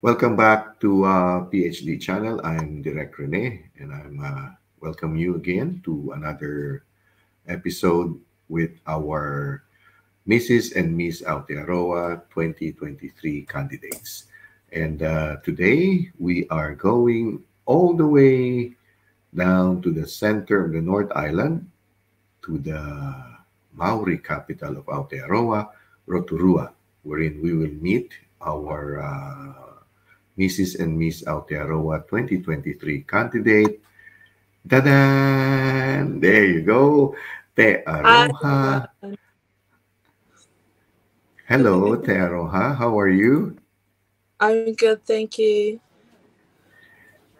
Welcome back to PhD channel. I'm Direct Rene, and I'm welcome you again to another episode with our Mrs. and Miss Aotearoa 2023 candidates. And today we are going all the way down to the center of the North Island to the Maori capital of Aotearoa, Rotorua, wherein we will meet our Mrs. and Miss Aotearoa 2023 candidate. Ta-da! There you go. Te Hi, Aroha. everyone. Hello, Te Aroha. How are you? I'm good, thank you.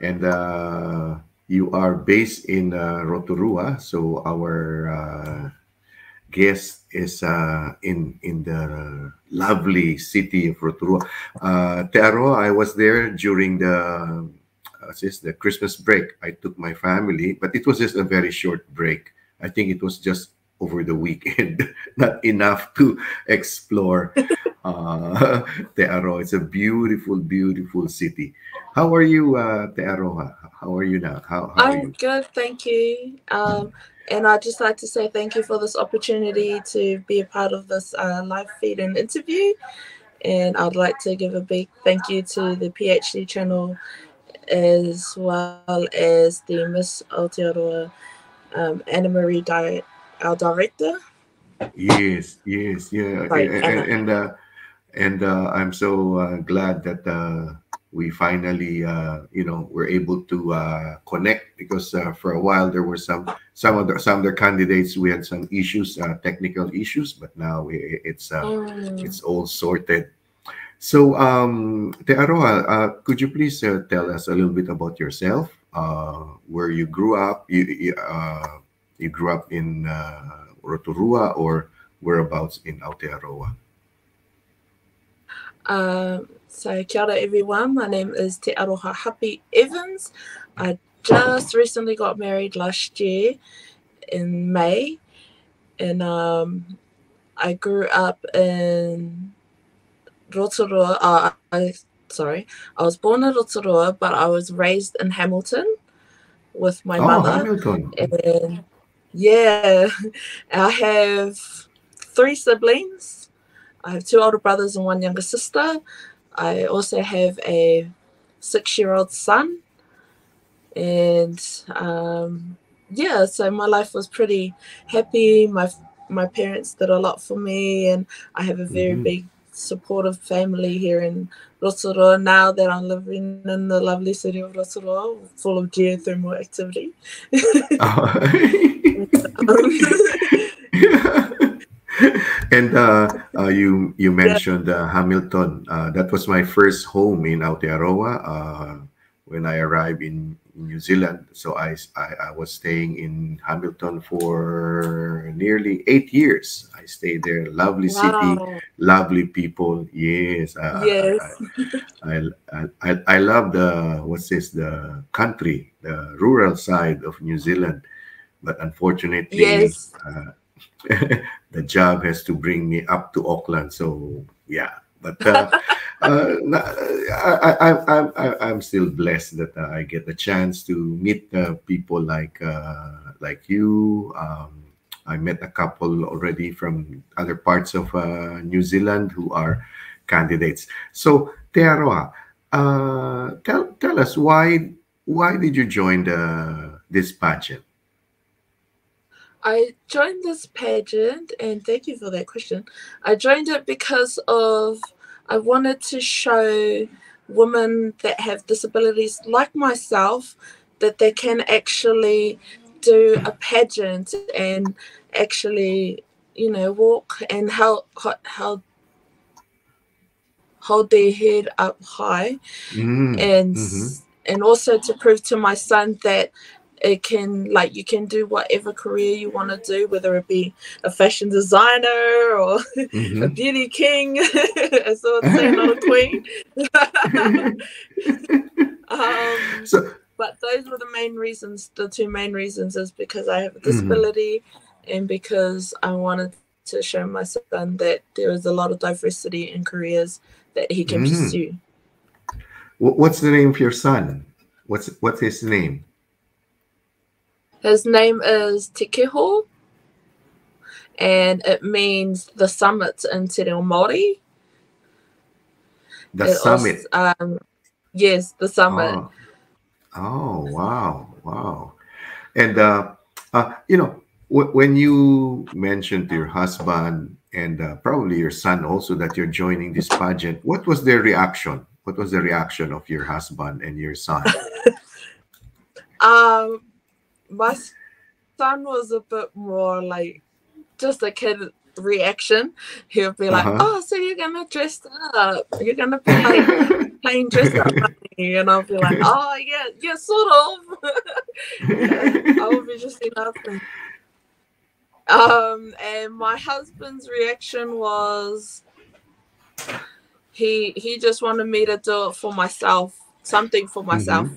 And you are based in Rotorua, so our guest is in the lovely city of Rotorua. Te Aroha, I was there during the Christmas break. I took my family, but it was just a very short break. I think it was just over the weekend, not enough to explore uh, Te Aroha. It's a beautiful, beautiful city. How are you, Te Aroha? How are you now? How are I'm you? good, thank you. And I'd just like to say thank you for this opportunity to be a part of this live feed and interview. And I'd like to give a big thank you to the PhD channel as well as the Miss Aotearoa Anna Marie, our director. Yes, yes, yeah, Sorry, Anna. and I'm so glad that we finally, were able to connect because for a while there were some other candidates we had some issues, technical issues, but now it's Mm. all sorted. So, Te Aroha, could you please tell us a little bit about yourself, where you grew up? You grew up in Rotorua or whereabouts in Aotearoa? So kia ora everyone, my name is Te Aroha HAPI-EVANS. I just recently got married last year in May, and I grew up in Rotorua. I was born in Rotorua, but I was raised in Hamilton with my Oh, mother. Hamilton. And yeah, I have three siblings. I have two older brothers and one younger sister. I also have a 6-year-old son, and yeah, so my life was pretty happy. My parents did a lot for me, and I have a very Hmm. big supportive family here in Rotorua now that I'm living in the lovely city of Rotorua, full of geothermal activity. And you Yeah. mentioned Hamilton. That was my first home in Aotearoa when I arrived in New Zealand. So I was staying in Hamilton for nearly 8 years. I stayed there. Lovely city, Wow. lovely people. Yes, Yes. I love the what's this the country, the rural side of New Zealand. But unfortunately, Yes. the job has to bring me up to Auckland. So yeah, but I'm still blessed that I get the chance to meet people like you. I met a couple already from other parts of New Zealand who are candidates. So Te Aroha, tell us why did you join this pageant? I joined this pageant, and thank you for that question. I joined it because of I wanted to show women that have disabilities like myself that they can actually do a pageant and actually, walk and hold their head up high, Mm, and mm-hmm, and also to prove to my son that it can, like, you can do whatever career you want to do, whether it be a fashion designer or a mm-hmm. beauty king, as I would say, not a queen. um, So, but those were the two main reasons is because I have a mhm, disability, and because I wanted to show my son that there is a lot of diversity in careers that he can mhm. pursue. What's the name of your son? What's his name? His name is Te Keho, and it means the summit in Te Reo Maori. The It summit. also, yes, the summit. Oh, oh, wow, wow. And when you mentioned to your husband and probably your son also that you're joining this pageant, what was their reaction? What was the reaction of your husband and your son? Um, my son was a bit more like just a kid reaction. He'll be like, Uh-huh. "Oh, so you're gonna dress up? You're gonna be like playing dress up bunny?" And I'll be like, "Oh yeah, yeah, sort of." Yeah, I will be just laughing. And my husband's reaction was he just wanted me to do it for myself, something for Mm-hmm. myself, to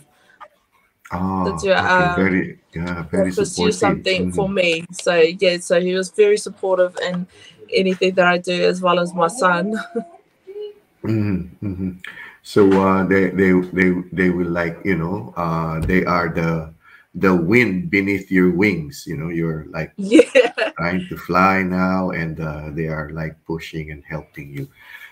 Oh, do okay. Very, yeah, to very pursue supportive. something for me. So yeah, so he was very supportive in anything that I do, as well as my son. Mm-hmm. Mm-hmm. So they will like they are the wind beneath your wings. You're like Yeah, trying to fly now, and they are like pushing and helping you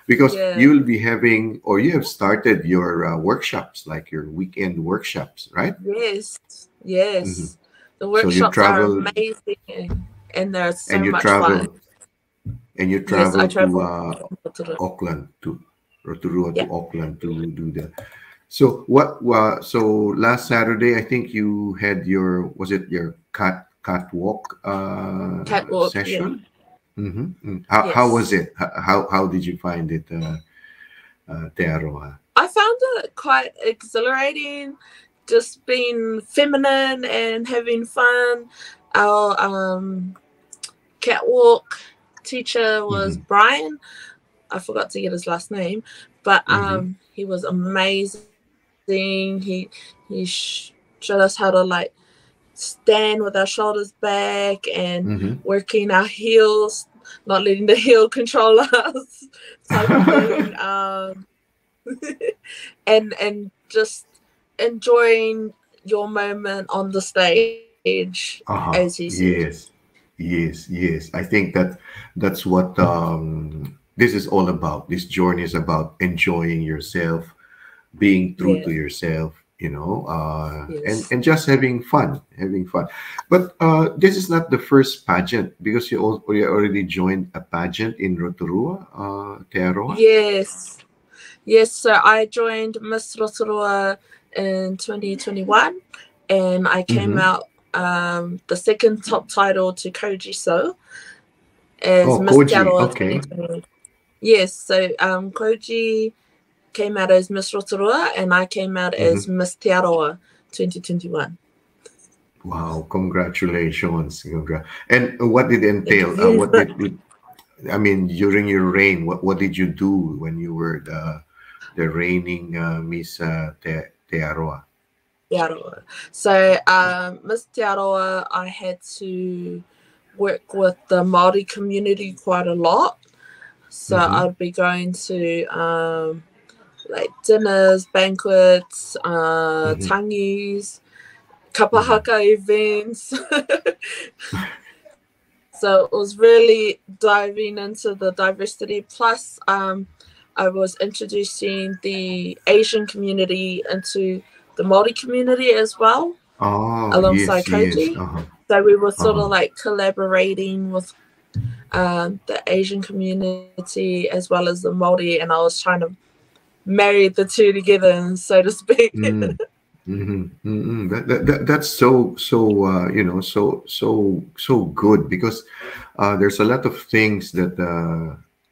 because yeah, you'll be having or you have started your workshops, like your weekend workshops, right? yes, Hmm. yes. The So you workshops are travel amazing, and they're and so much fun. you Yes, I travel to travel from Rotorua. Auckland to Rotorua Yeah, to Auckland to do that. So so last Saturday, I think you had your was it your catwalk catwalk. Yeah, session? Mm-hmm. How was yes. it? How did you find it, Te Arawa? I found it quite exhilarating, just being feminine and having fun. Our catwalk teacher was Mm-hmm. Brian. I forgot to get his last name, but Mm-hmm. he was amazing. Showed us how to like stand with our shoulders back and Mm-hmm. working our heels, not letting the heel control us, type of thing. And just enjoying your moment on the stage as he said. Yes, yes, yes. I think that's what this is all about. This journey is about enjoying yourself, being true to Yeah. yourself, Yes. and just having fun. But this is not the first pageant because you already joined a pageant in Rotorua, Te Arawa. Yes. Yes. So I joined Miss Rotorua in 2021, and I came Mm-hmm. out the second top title to Koji So as Oh, Miss Te Koji. Arawa Okay. 2021. Yes. So Koji came out as Miss Rotorua, and I came out as Mm-hmm. Miss Te Arawa 2021. Wow! Congratulations. And what did it Thank you entail? very What much. did I mean during your reign? What did you do when you were the reigning Miss Te Arawa? Te Arawa. So, Miss Te Arawa, I had to work with the Māori community quite a lot. So Mm-hmm. I'd be going to like dinners, banquets, Mm-hmm. tangis, Kapa Mm-hmm. Haka events. So it was really diving into the diversity. Plus, I was introducing the Asian community into the Māori community as well, Oh, alongside yes, yes. Koji. Uh-huh. So we were sort of Uh-huh. like collaborating with the Asian community as well as the Māori, and I was trying to marry the two together, so to speak. Mm. Mm-hmm. Mm-hmm. That's so so good because there's a lot of things that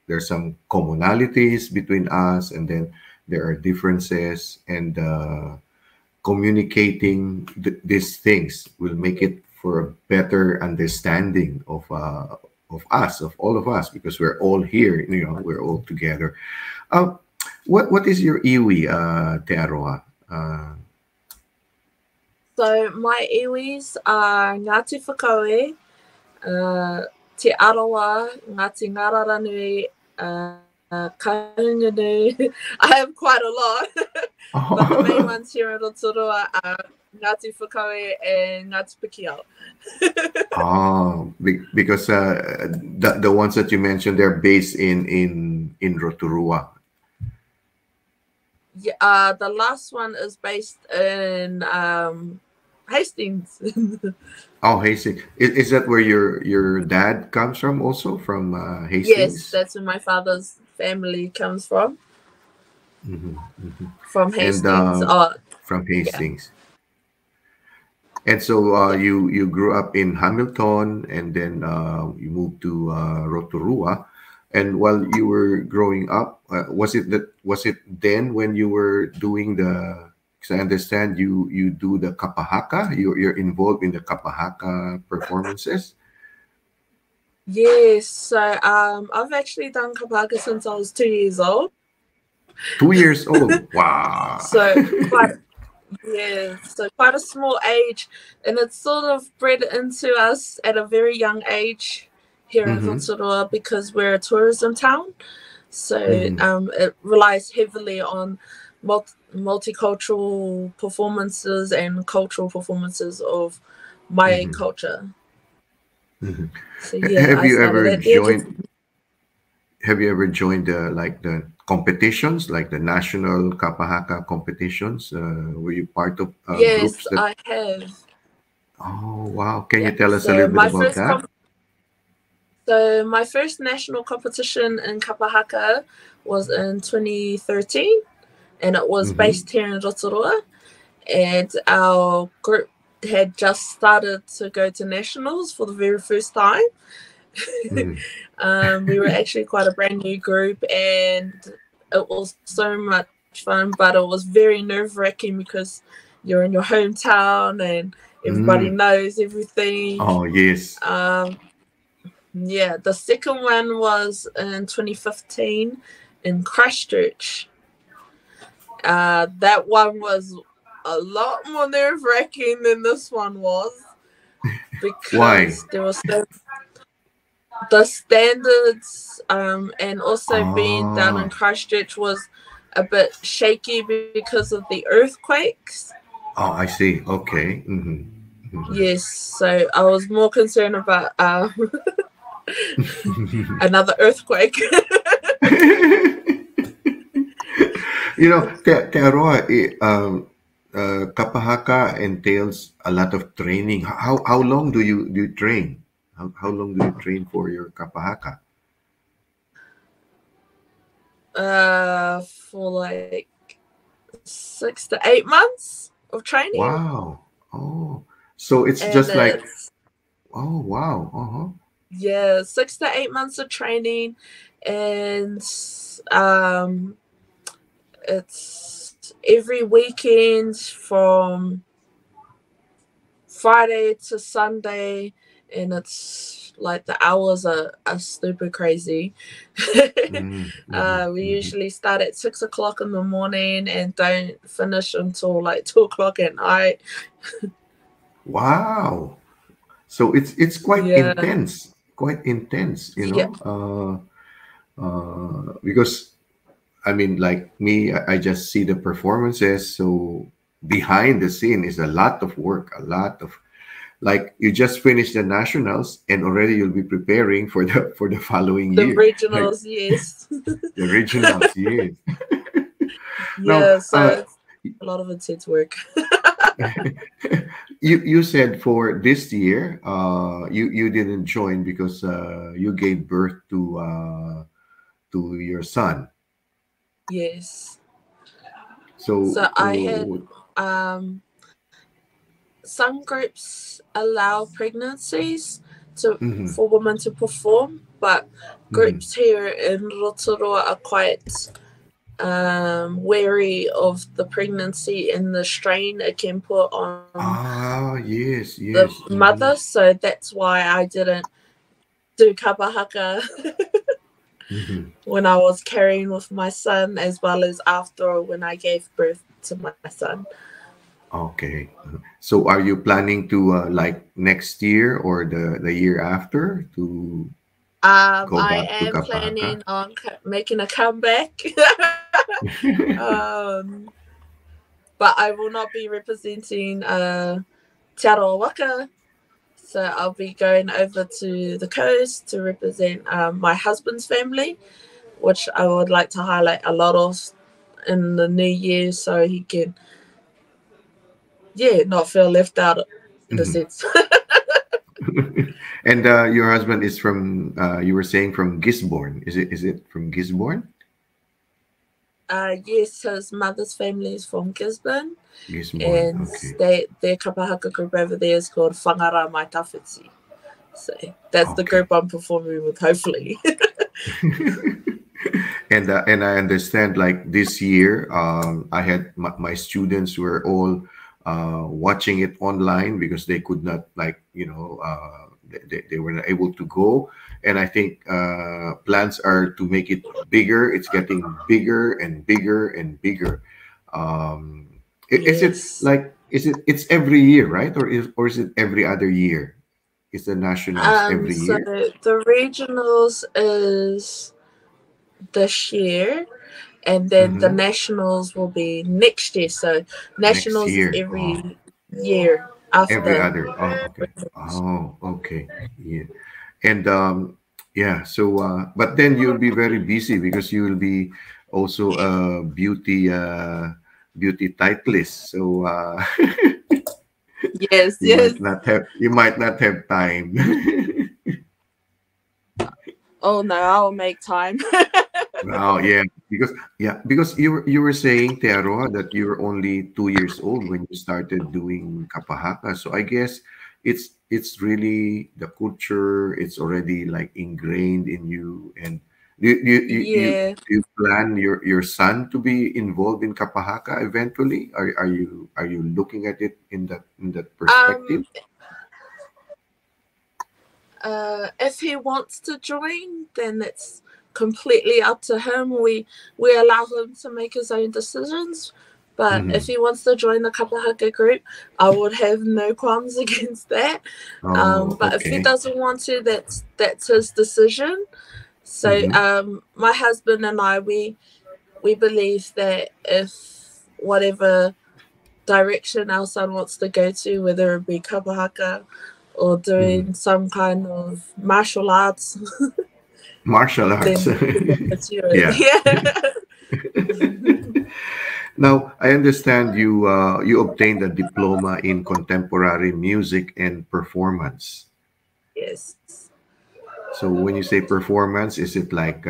there's some commonalities between us, and then there are differences, and communicating these things will make it for a better understanding of us, of all of us, because we're all here. We're all together. Uh, what is your iwi, Te Aroha? So my iwis are Ngāti Whakaue, Te Arawa, Ngāti Ngararanui, Kaungunu. I have quite a lot, but the main ones here in Rotorua are Ngāti Whakaue and Ngāti Pikiao. Oh, because the ones that you mentioned, they're based in Rotorua. Yeah, the last one is based in Hastings. Oh, Hastings. Is that where your dad comes from? Also from Yes, Hastings? that's where my father's family comes from. Hmm. Hmm. From And Hastings. Oh, from yeah. Hastings. And so Yeah. you grew up in Hamilton, and then you moved to Rotorua. And while you were growing up, was it then when you were doing the? Because I understand you do the Kapa Haka. You're involved in the Kapa Haka performances. Yes, so I've actually done Kapa Haka since I was 2 years old. 2 years old. Wow. So quite yeah, so quite a small age, and it's sort of bred into us at a very young age here in Mm-hmm. Rotorua because we're a tourism town. So Mm-hmm. it relies heavily on multicultural performances and cultural performances of my Mm-hmm. culture. Mm-hmm. So yeah, Have I you started ever at the age of joined? Have you ever joined the competitions, like the national Kapahaka competitions? Were you part of yes, groups that? I have. Oh, wow! Can you Yeah. tell us a little bit about that? So my first national competition in Kapa Haka was in 2013, and it was Mm-hmm. based here in Rotorua. And our group had just started to go to nationals for the very first time. Mm-hmm. We were actually quite a brand new group, and it was so much fun, but it was very nerve wracking because you're in your hometown and everybody Mm. knows everything. Oh, yes. Um, yeah, the second one was in 2015 in Christchurch. That one was a lot more nerve wracking than this one was Why? because there was the standards, and also being down in Oh, Christchurch was a bit shaky because of the earthquakes. oh, I see. Okay. Mm-hmm. Yes, so I was more concerned about Mm-hmm. another earthquake. Te Aroha, Kapa Haka entails a lot of training. How long do you train? How long do you train for your Kapa Haka? For like 6 to 8 months of training, Wow. Oh, so it's and just like, it's oh, wow. Uh-huh. yeah, 6 to 8 months of training, and um, it's every weekend from Friday to Sunday, and it's like the hours are super crazy. Mm, mhm, We mhm. usually start at 6 o'clock in the morning and don't finish until like 2 o'clock at night. Wow. So it's quite Yeah, intense, quite intense, yeah, because I mean, like me, I just see the performances. So behind the scene is a lot of work, a lot of, like, you just finished the nationals and already you'll be preparing for the following the year, like regionals, yes. the regionals. Yes. Now, Yeah, so it's a lot of intense work. you said for this year, you didn't join because you gave birth to your son. Yes. So, So I had um some groups allow pregnancies to mhm, for women to perform, but mhm. groups here in Rotorua are quite wary of the pregnancy and the strain it can put on Ah, yes, the yes. mother. So that's why I didn't do Kapa Haka Mhm. when I was carrying with my son, as well as after when I gave birth to my son. Okay. So are you planning to like next year or the year after to? go I back to am Kapa Haka? planning on making a comeback. um, but I will not be representing Te Arawa. So I'll be going over to the coast to represent my husband's family, which I would like to highlight a lot of in the new year so he can, not feel left out in a Mhm. sense. And your husband is from, you were saying from Gisborne. Is it from Gisborne? Yes, his mother's family is from Gisborne, Gisborne, and okay. their Kapa Haka group over there is called Whangara Mai Tawhiti. So that's the Okay. group I'm performing with, hopefully. And I understand like this year, I had my students were all watching it online because they could not like they were not able to go, and I think plans are to make it bigger. It's getting bigger and bigger and bigger. Um, is it Yes. like it's every year, right? Or is it every other year? Is the nationals every So year? the regionals is this year, and then the Mm-hmm. nationals will be next year. So Next nationals is year. Oh. every year Every after. other. Oh, okay. Oh, okay. Yeah. And yeah, so but then you'll be very busy because you will be also a beauty titleist. So Yes, yes. you might not have time. Oh no, I'll make time. Oh yeah, because you were saying Tearoa that you were only 2 years old when you started doing Kapa Haka. So I guess it's really the culture. It's already like ingrained in you. And Yeah. do you plan your son to be involved in Kapa Haka eventually? Are you looking at it in that perspective? Um. If he wants to join, then it's completely up to him. We allow him to make his own decisions. But if Hmm. he wants to join the Kapa Haka group, I would have no qualms against that. Oh, But if he okay. doesn't want to, that's his decision. So Hmm. my husband and I, we believe that if whatever direction our son wants to go to, whether it be Kapa Haka or Hmm. doing some kind of martial arts, Martial arts. then he can pursue Yeah. it. Now, I understand you obtained a diploma in contemporary music and performance. Yes. So when you say performance, is it like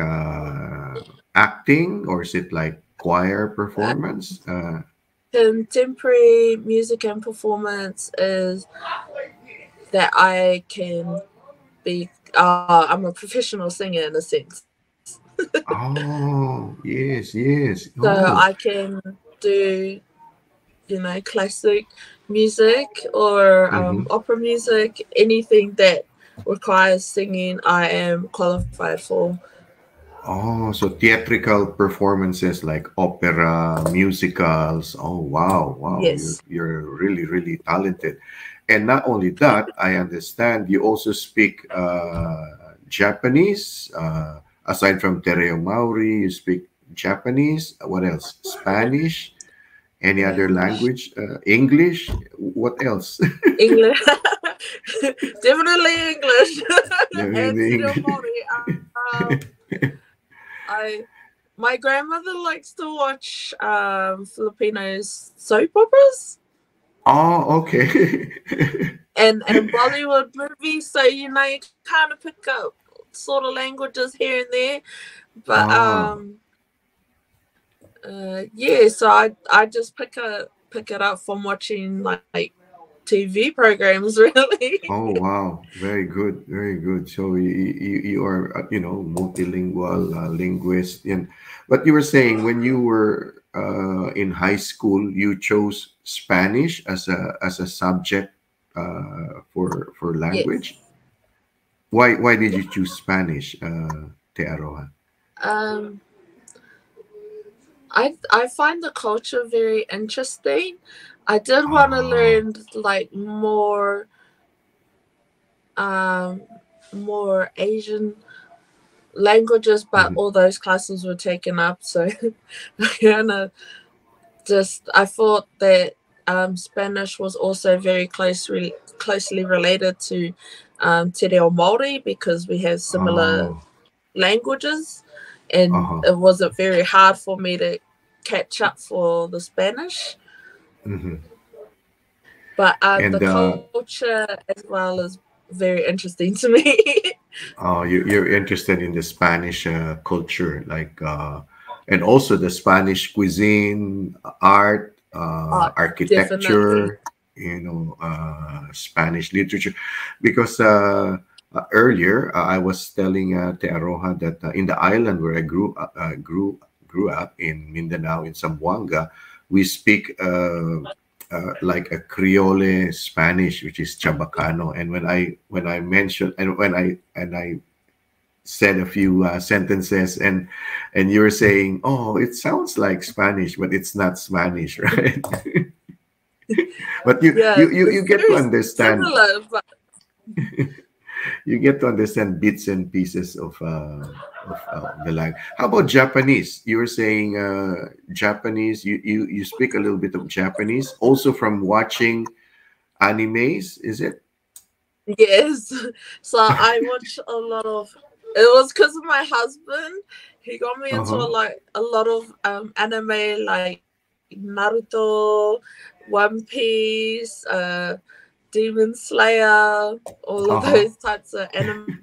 acting or is it like choir Uh, performance? Contemporary music and performance is that I can be. I'm a professional singer in a sense, Oh, yes, yes. so Oh. I can do classic music or Hmm. opera music, anything that requires singing. I am qualified for. Oh, so theatrical performances like opera, musicals. Oh, wow, wow. You're Yes. you're really, really talented. And not only that, I understand you also speak Japanese. Aside from Te Reo Maori, you speak Japanese. What else? Spanish? Any other English. language? English? What else? English. Definitely English. And Definitely Te Reo English. Maori. I my grandmother likes to watch Filipinos soap operas Oh, okay. and Bollywood movies, so you kind of pick up sort of languages here and there. But Oh. yeah, so I just pick it up from watching like TV programs, really. Oh wow, very good, very good. So you are multilingual linguist, and but you were saying when you were in high school, you chose Spanish as a subject for Yes. language. Why did you choose Spanish, Te Aroha? Um, I find the culture very interesting. I did want to Oh, learn like um more Asian languages, but Mhm. all those classes were taken up. So I thought that Spanish was also very closely related to Te Reo Maori, because we have similar Oh, languages, and uh-huh. it wasn't very hard for me to catch up for the Spanish. Mhm. But the And culture as well is very interesting to me. you're interested in the Spanish culture, like, and also the Spanish cuisine, art, Oh, definitely. architecture, Spanish literature. Because earlier I was telling Te Aroha that in the island where I grew up in Mindanao, in Zamboanga, we speak like a Creole Spanish, which is Chabacano. And when I mentioned, and when I said a few sentences, and you were saying, "Oh, it sounds like Spanish, but it's not Spanish," right? But you Yeah, you you it's you get to very understand. similar, but You get to understand bits and pieces of the language. How about Japanese? You were saying Japanese. You speak a little bit of Japanese, also from watching animes, is it? yes. So I watch a lot of. It was because of my husband. He got me into Uh-huh. a lot of anime, like Naruto, One Piece, Demon Slayer, all of Uh-huh. those types of anime,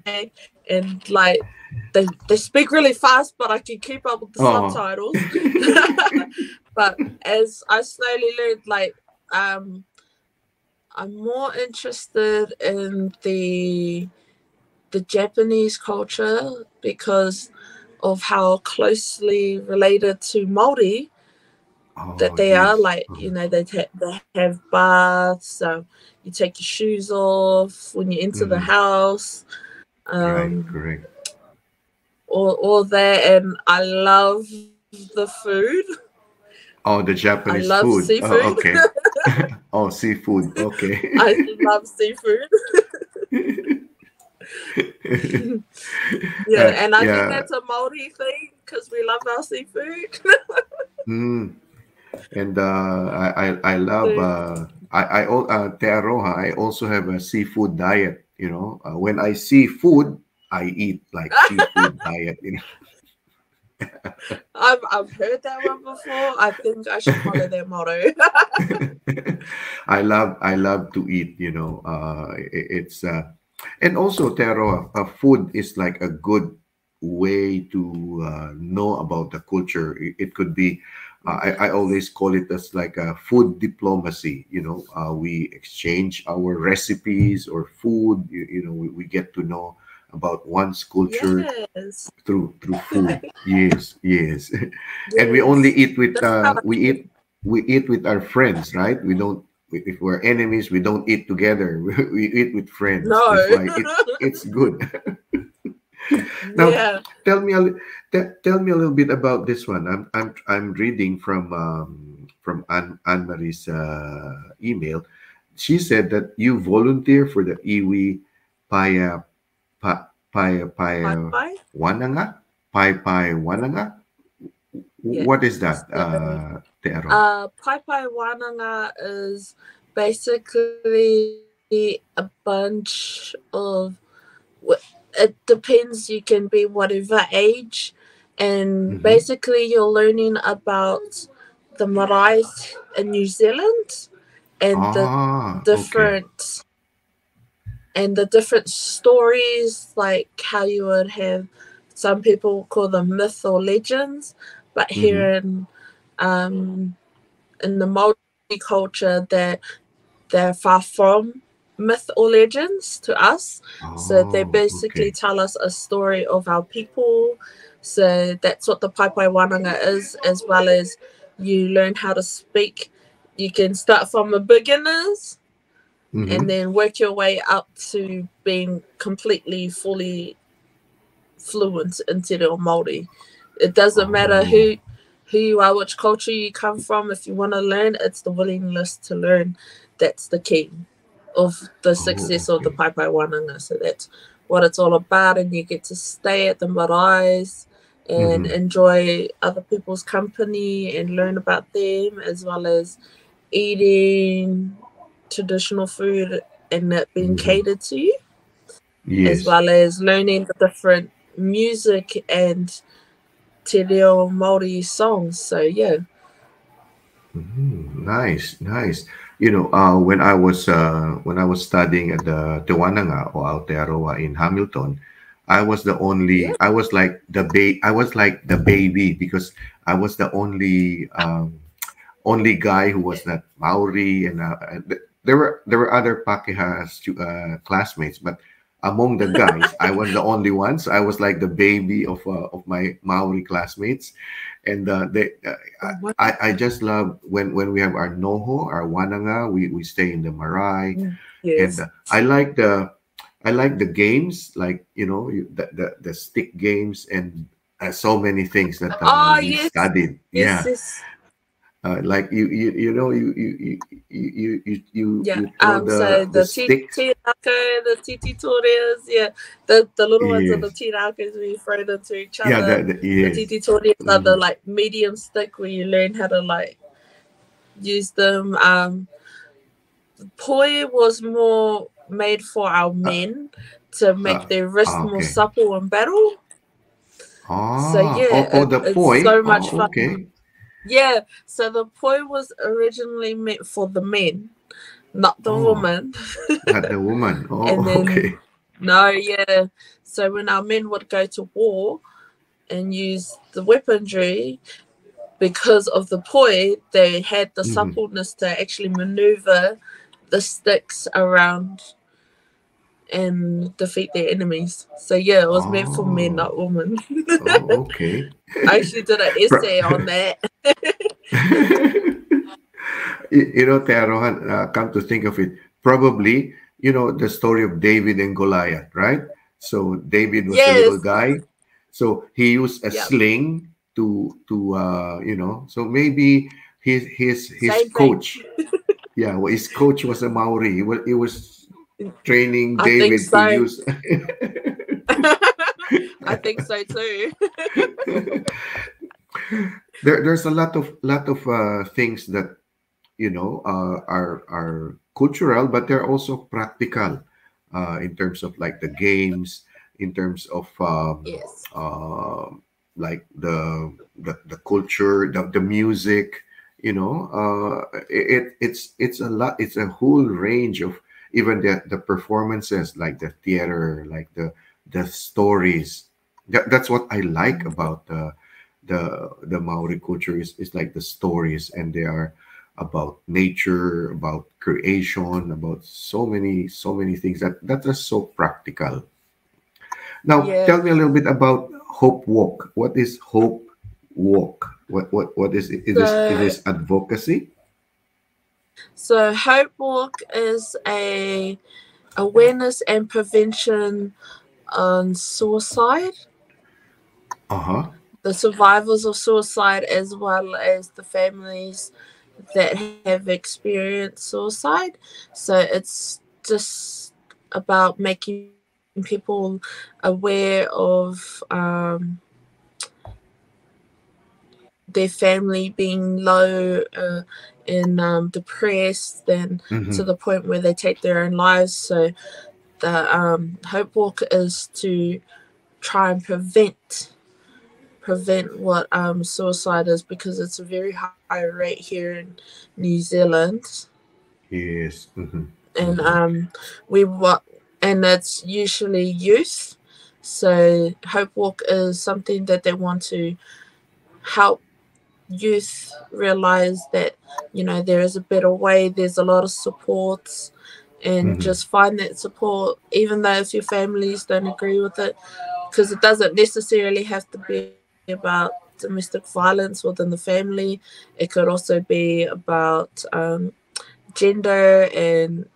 and like they speak really fast, but I can keep up with the Uh-huh. subtitles. But as I slowly learned, like I'm more interested in the Japanese culture because of how closely related to Maori that Oh, they are. yes. Like, they have baths, so you take your shoes off when you enter the Mm-hmm. house, Right, um, correct. all that. And I love the food. Oh, the I Japanese love food. Oh, seafood. okay. Oh, seafood. Okay. I love seafood. Yeah, and I think Yeah. that's a Maori thing because we love our seafood. Mm. And I love So, Te Aroha. I also have a seafood diet. When I see food, I eat like seafood diet. I've heard that one before. I think I should follow their motto. I love to eat. It's and also Te Aroha, food is like a good way to know about the culture. It could be. I Yes. always call it as like a food diplomacy. We exchange our recipes or food. We get to know about one's culture Yes. through food. Yes, yes. And we only Yes. eat with That's how I feel. we eat with our friends, right? We don't, if we're enemies, we don't eat together. We eat with friends. No. That's why it's good. Now, Yeah. tell me a little bit about this one. I'm reading from Anne Marie's email. She said that you volunteer for the Iwi Paya Bye Paya bye. Wananga? Paepae Wananga? Yeah. What is that, So, Te Aro? Paepae Wananga is basically a bunch of. It depends. You can be whatever age, and Mm-hmm. basically you're learning about the marae in New Zealand and Ah, okay. different the different stories, like how you would have some people call them myth or legends, but Mm-hmm. here in the Maori culture, they're far from myth or legends to us. So they Oh, basically okay. tell us a story of our people. So that's what the Paepae Wananga is, as well as you learn how to speak. You can start from a beginners and Mm-hmm. then work your way up to being completely, fully fluent in Te Reo Maori. It doesn't matter Oh, who you are, which culture you come from. If you want to learn, it's the willingness to learn. That's the key of the oh, success of the okay. Paepae Wananga. So that's what it's all about, and you get to stay at the maraes and Mm-hmm. enjoy other people's company and learn about them, as well as eating traditional food and it being Mm-hmm. catered to you, as Yes. well as learning the different music and Te Reo Maori songs. So yeah. Nice, nice. When I was studying at the Te Wananga or Aotearoa in Hamilton, Yeah. I was like I was like the baby because I was the only guy who was not Maori, and there were other Pakeha classmates, but among the guys, I was the only one. So I was like the baby of my Maori classmates, and Oh, wow. I just love when we have our noho, our wananga. We stay in the marae, and Yes. I like the games, like the stick games and so many things that Oh we yes. studied. Yes, Yeah, yes. like Yeah. you throw So the the stick. tiraka, the titi toreas, yeah. The little ones are the Yes. tirakas where you throw them to each Yeah. other. The Yes. titi toreas are the Mhm. like medium stick where you learn how to like use them. Poi was more made for our Uh, men to make their wrist more okay. supple in battle. So yeah, The it's poi. so much Oh, fun. okay. Yeah, so the poi was originally meant for the men, not the Oh, woman. not the woman. And Oh, then okay. no, yeah. So when our men would go to war and use the weaponry, because of the poi, they had the Mhm. suppleness to actually maneuver the sticks around and defeat their enemies. So yeah, it was meant for men, Oh, not women. oh, okay. I actually did an Pro- essay on that. Te Aroha, come to think of it, probably, the story of David and Goliath, right? So David was a little Yes. guy, so he used a Yep. sling so maybe his Same thing. coach, yeah, well, his coach was a Maori. He was training I think David to so. use. I think so too. There's a lot of things that are cultural, but they're also practical in terms of like the games, in terms of Yes. uh, like the culture, the music. It's a lot. It's a whole range of even the performances, like the theater, like the stories. That's what I like about the Maori culture is like the stories, and they are about nature, about creation, about so many things that are so practical. Now, Yeah. tell me a little bit about Hope Walk. What is Hope Walk? What is it? It So is advocacy. Hopewalk is a awareness and prevention on suicide, Uh huh. the survivors of suicide, as well as the families that have experienced suicide. So it's just about making people aware of their family being low and depressed, and to Mm-hmm. the point where they take their own lives. So the Hope Walk is to try and prevent what suicide is, because it's a very high rate here in New Zealand. Yes. Mm-hmm. And Mm-hmm. we what and it's usually youth. So Hope Walk is something that they want to help youth realize that there is a better way. There's a lot of supports, and Mm-hmm. just find that support, even though if your families don't agree with it, because it doesn't necessarily have to be about domestic violence within the family. It could also be about gender and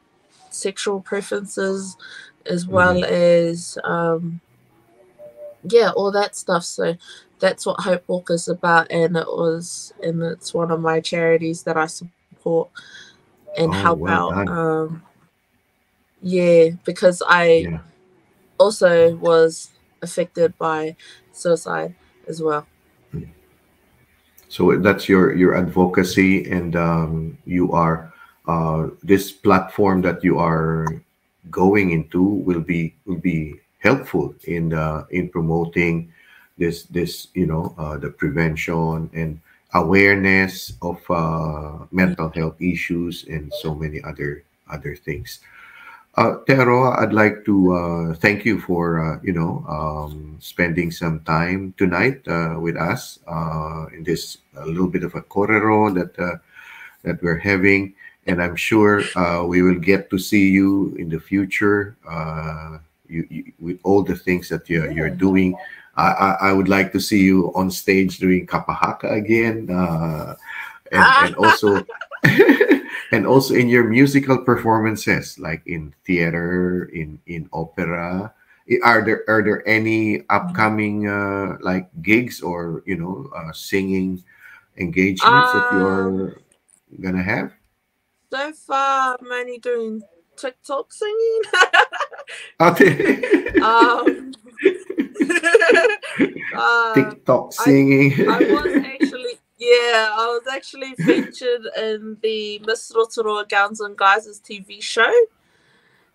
sexual preferences, as Mm-hmm. well as yeah, all that stuff. So that's what Hope Walk is about, and it's one of my charities that I support and help Oh, out. well done. Yeah, because Yeah. also was affected by suicide as well. So that's your advocacy, and you are this platform that you are going into will be helpful in promoting this the prevention and awareness of mental health issues and so many other things. Te Arawa, I'd like to thank you for spending some time tonight with us in this a little bit of a korero that we're having, and I'm sure we will get to see you in the future. With all the things that you're doing. I would like to see you on stage doing Kapa Haka again, and also and also in your musical performances, like in theater, in opera. Are there any upcoming like gigs or singing engagements that Um, you're gonna have? so far, I'm only doing TikTok singing. Okay. um, uh, TikTok I singing. I was actually I was actually featured in the Miss Rotorua Gowns and Guys' TV show,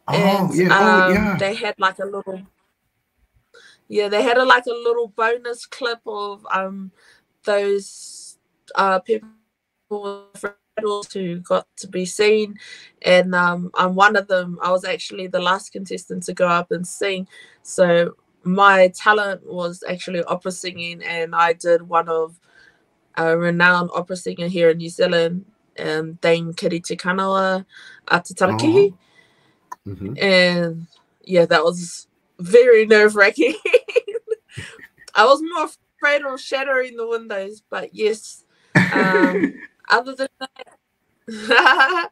Oh and yeah. Oh yeah. they had like a little they had like a little bonus clip of those people with titles who got to be seen, and I'm one of them. I was actually the last contestant to go up and sing, so my talent was actually opera singing, and I did one of a renowned opera singer here in New Zealand, Dame Kiriti Kanawa Oh. Atatarakihi, Mm-hmm. and that was very nerve wracking. I was more afraid of shattering the windows, but yes. Other than that,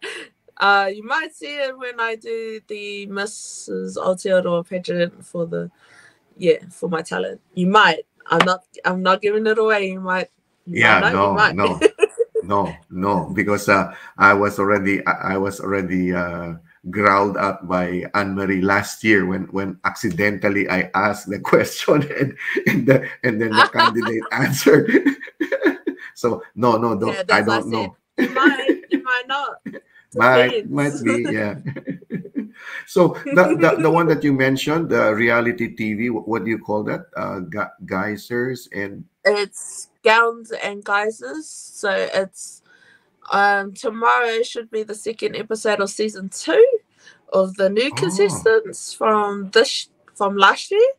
you might see it when I do the Mrs. Aotearoa pageant for my talent. You might. I'm not giving it away. You might. You might Yeah. not. You No. might. No. No, because I was already growled at by Anne Marie last year when accidentally I asked the question and then the candidate answered. So no, don't, I That's why I don't said know. you might. You might not. Might Depends. be, yeah. So the one that you mentioned, the reality TV, what do you call that? Geysers and It's Gowns and Geysers. So it's tomorrow should be the second episode of season 2 of the new oh, contestants from last year.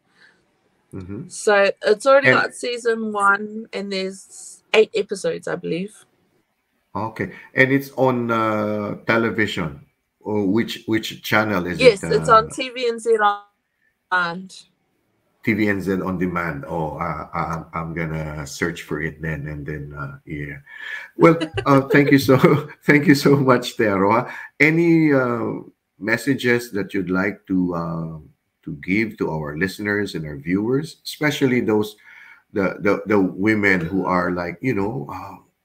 hmm So it's already and got season 1, and there's 8 episodes, I believe. okay, and it's on television. Or which channel is it? Yes, it's on TVNZ on demand. TVNZ on demand. Oh, I'm gonna search for it then, and then yeah. Well, thank you so thank you so much, Teroa. Any messages that you'd like to give to our listeners and our viewers, especially those the women who are like,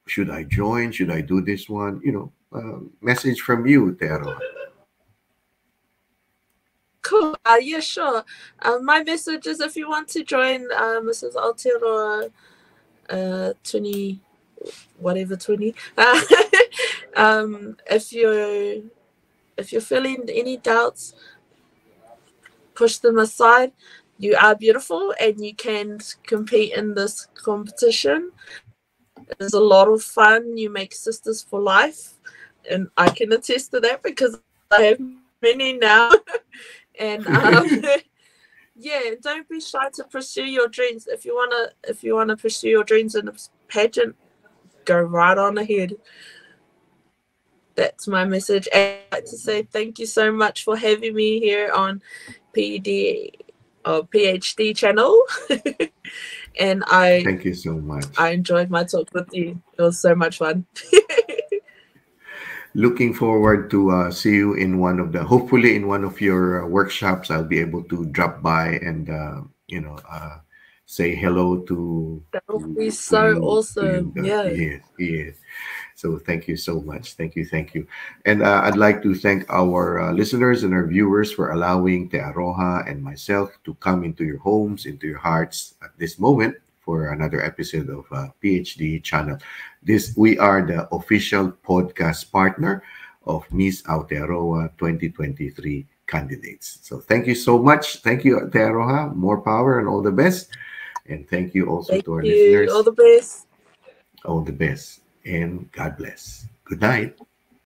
should I join? Should I do this one? Message from you, Teroa. Cool. Yeah, sure. My message is if you want to join Mrs. Aotearoa 20, whatever 20, if you're feeling any doubts, push them aside. You are beautiful and you can compete in this competition. It's a lot of fun. You make sisters for life, and I can attest to that because I have many now. And don't be shy to pursue your dreams. If you wanna pursue your dreams in a pageant, go right on ahead. That's my message. And I'd like to say thank you so much for having me here on PD or PhD channel. And Thank you so I much. enjoyed my talk with you. It was so much fun. Looking forward to see you in hopefully in one of your workshops. I'll be able to drop by and say hello to That would to be to so you awesome. Yeah. yes, yes. So thank you so much. Thank you. Thank you. And I'd like to thank our listeners and our viewers for allowing Te Aroha and myself to come into your homes, into your hearts at this moment for another episode of PhD channel. We are the official podcast partner of Miss Aotearoa 2023 candidates. So thank you so much. Thank you, Te Aroha. More power and all the best. And thank you also Thank to our you. All listeners. the best. All the best. And God bless. Good night.